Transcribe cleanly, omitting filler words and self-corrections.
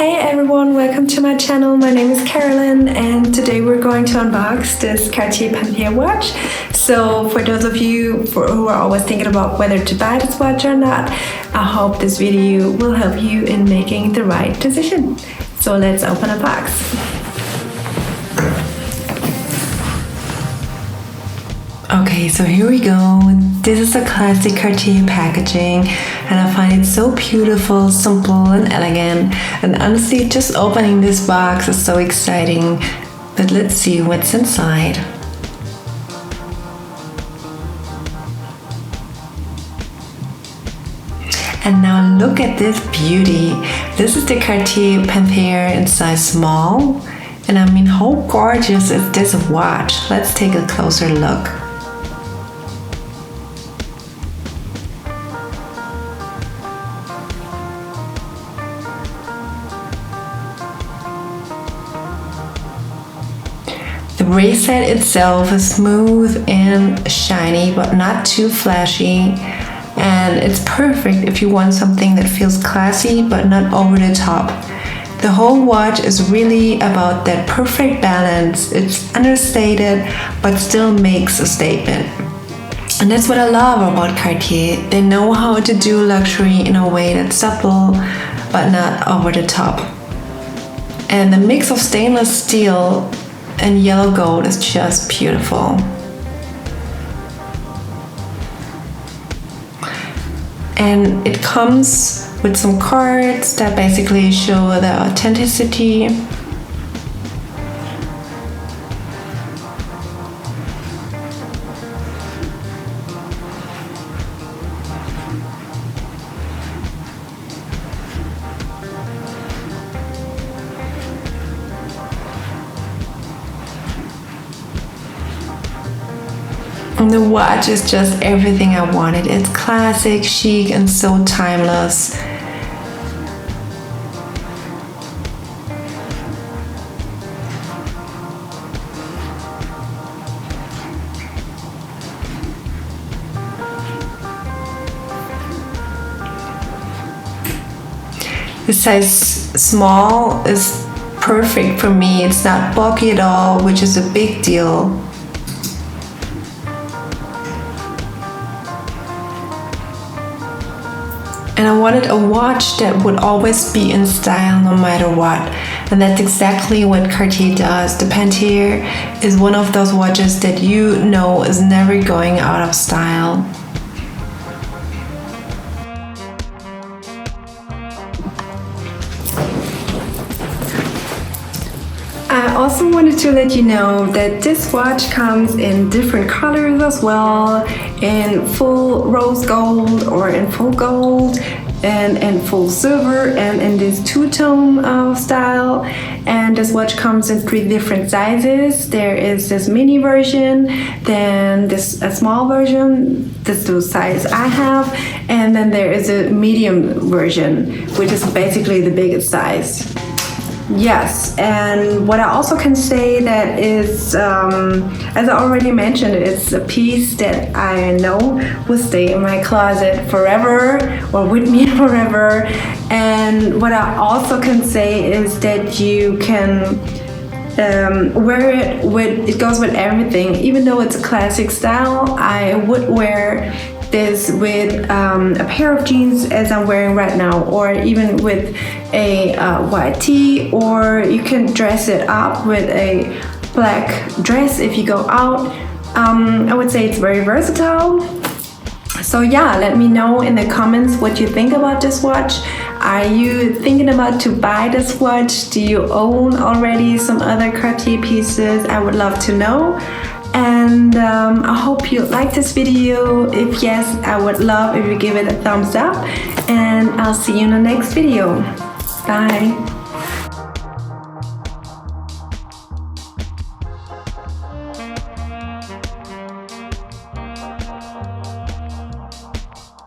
Hey everyone, welcome to my channel. My name is Carolyn and today we're going to unbox this Cartier Panthère watch. So for those of you who are always thinking about whether to buy this watch or not, I hope this video will help you in making the right decision. So let's open a box. Okay, so here we go. This is a classic Cartier packaging and I find it so beautiful, simple and elegant, and honestly just opening this box is so exciting. But let's see what's inside. And now look at this beauty. This is the Cartier Panthère in size small, and I mean, how gorgeous is this watch? Let's take a closer look. The bracelet itself is smooth and shiny, but not too flashy. And it's perfect if you want something that feels classy, but not over the top. The whole watch is really about that perfect balance. It's understated, but still makes a statement. And that's what I love about Cartier. They know how to do luxury in a way that's subtle, but not over the top. And the mix of stainless steel and yellow gold is just beautiful. And it comes with some cards that basically show the authenticity. And the watch is just everything I wanted. It's classic, chic, and so timeless. The size small is perfect for me. It's not bulky at all, which is a big deal. And I wanted a watch that would always be in style no matter what. And that's exactly what Cartier does. The Panthère is one of those watches that you know is never going out of style. I also wanted to let you know that this watch comes in different colors as well, in full rose gold or in full gold and in full silver and in this two-tone style. And this watch comes in 3 different sizes. There is this mini version, then this a small version, this is the size I have, and then there is a medium version, which is basically the biggest size. Yes, and what I also can say that is, as I already mentioned, it's a piece that I know will stay in my closet forever or with me forever. And what I also can say is that you can wear it with, it goes with everything. Even though it's a classic style, I would wear this with a pair of jeans as I'm wearing right now, or even with a white tee, or you can dress it up with a black dress if you go out. I would say it's very versatile. So yeah, let me know in the comments what you think about this watch. Are you thinking about to buy this watch? Do you own already some other Cartier pieces? I would love to know. And I hope you like this video. If yes, I would love if you give it a thumbs up, and I'll see you in the next video. Bye.